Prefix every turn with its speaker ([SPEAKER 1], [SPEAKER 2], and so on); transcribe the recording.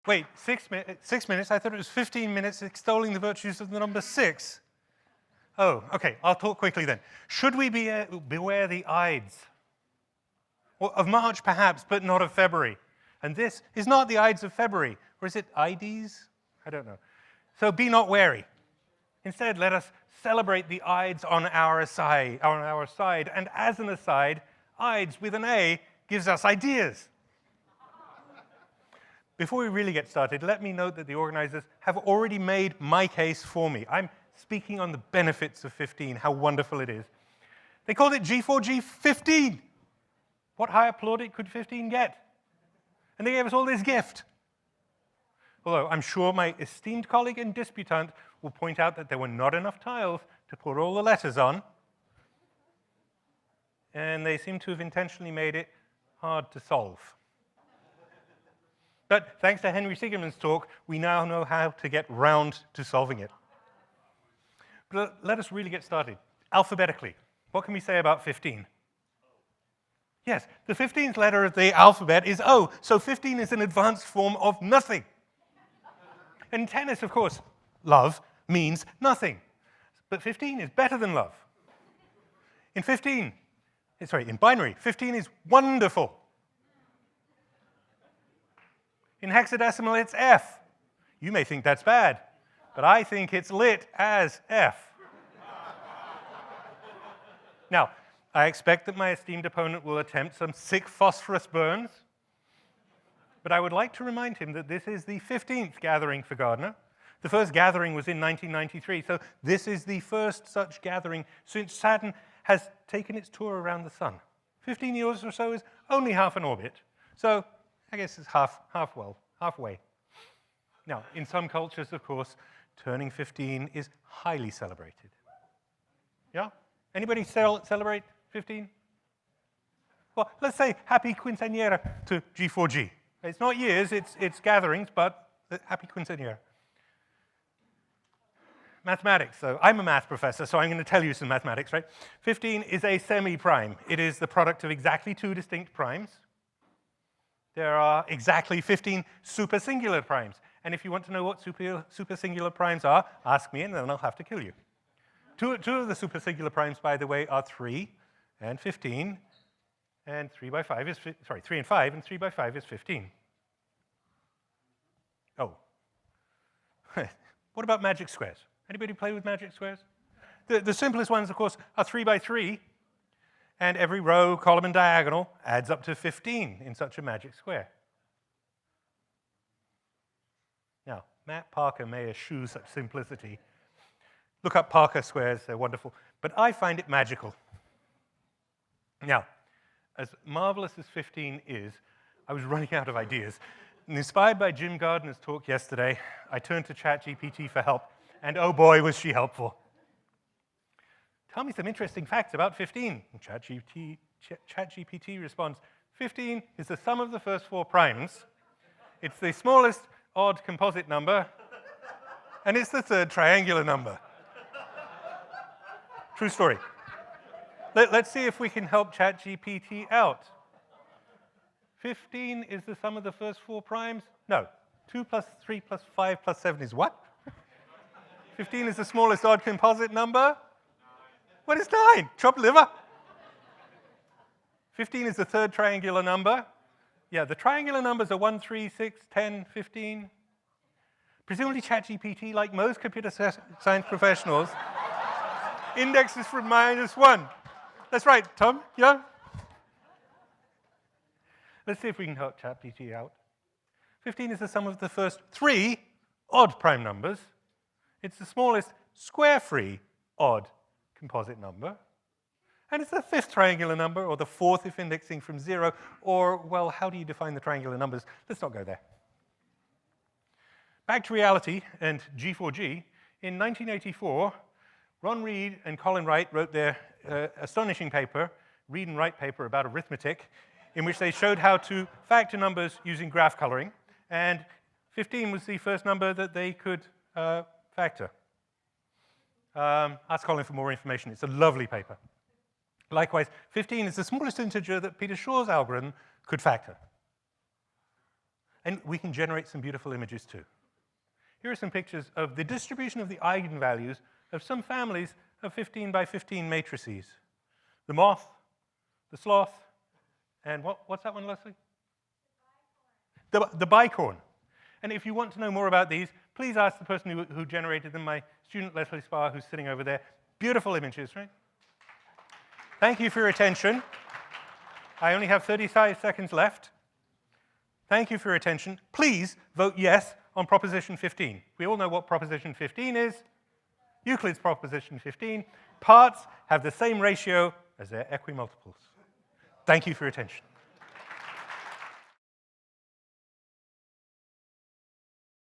[SPEAKER 1] Wait, 6 minutes? I thought it was 15 minutes extolling the virtues of the number 6. Oh, okay, I'll talk quickly then. Should we beware the Ides? Well, of March, perhaps, but not of February. And this is not the Ides of February. Or is it Ides? I don't know. So be not wary. Instead, let us celebrate the Ides on our side. And as an aside, Ides with an A gives us ideas. Before we really get started, let me note that the organizers have already made my case for me. I'm speaking on the benefits of 15, how wonderful it is. They called it G4G15. What higher plaudit could 15 get? And they gave us all this gift. Although I'm sure my esteemed colleague and disputant will point out that there were not enough tiles to put all the letters on. And they seem to have intentionally made it hard to solve. But thanks to Henry Siegerman's talk, we now know how to get round to solving it. But let us really get started. Alphabetically, what can we say about 15? Yes, the 15th letter of the alphabet is O, so 15 is an advanced form of nothing. In tennis, of course, love means nothing. But 15 is better than love. In binary, 15 is wonderful. In hexadecimal, it's F. You may think that's bad, but I think it's lit as F. Now, I expect that my esteemed opponent will attempt some sick phosphorus burns, but I would like to remind him that this is the 15th gathering for Gardner. The first gathering was in 1993, so this is the first such gathering since Saturn has taken its tour around the sun. 15 years or so is only half an orbit, so I guess it's halfway. Now, in some cultures, of course, turning 15 is highly celebrated. Yeah? Anybody celebrate 15? Well, let's say happy quinceañera to G4G. It's not years, it's gatherings, but happy quinceañera. Mathematics. So I'm a math professor, so I'm going to tell you some mathematics, right? 15 is a semi-prime. It is the product of exactly two distinct primes. There are exactly 15 supersingular primes. And if you want to know what supersingular primes are, ask me, and then I'll have to kill you. Two of the supersingular primes, by the way, are 3 and 15. And 3 and 5, and 3 by 5 is 15. Oh. What about magic squares? Anybody play with magic squares? The simplest ones, of course, are 3 by 3. And every row, column, and diagonal adds up to 15 in such a magic square. Now, Matt Parker may eschew such simplicity. Look up Parker squares, they're wonderful. But I find it magical. Now, as marvelous as 15 is, I was running out of ideas. And inspired by Jim Gardner's talk yesterday, I turned to ChatGPT for help, and oh boy, was she helpful. Tell me some interesting facts about 15. And ChatGPT responds, 15 is the sum of the first 4 primes. It's the smallest odd composite number, and it's the third triangular number. True story. Let's see if we can help ChatGPT out. 15 is the sum of the first 4 primes? No. 2 plus 3 plus 5 plus 7 is what? 15 is the smallest odd composite number? What is 9? Chopped liver? 15 is the third triangular number. Yeah, the triangular numbers are 1, 3, 6, 10, 15. Presumably ChatGPT, like most computer science professionals, indexes from -1. That's right, Tom, yeah? Let's see if we can help ChatGPT out. 15 is the sum of the first 3 odd prime numbers. It's the smallest square-free odd composite number. And it's the 5th triangular number, or the 4th if indexing from 0, or, well, how do you define the triangular numbers? Let's not go there. Back to reality and G4G. In 1984, Ron Reed and Colin Wright wrote their astonishing paper, Read and Write paper about arithmetic, in which they showed how to factor numbers using graph coloring. And 15 was the first number that they could factor. Ask Colin for more information. It's a lovely paper. Likewise, 15 is the smallest integer that Peter Shor's algorithm could factor. And we can generate some beautiful images too. Here are some pictures of the distribution of the eigenvalues of some families of 15 by 15 matrices. The moth, the sloth, and what's that one, Leslie? The bicorn. And if you want to know more about these, please ask the person who generated them, my student Leslie Sparr, who's sitting over there. Beautiful images, right? Thank you for your attention. I only have 35 seconds left. Thank you for your attention. Please vote yes on Proposition 15. We all know what Proposition 15 is. Euclid's Proposition 15. Parts have the same ratio as their equimultiples. Thank you for your attention.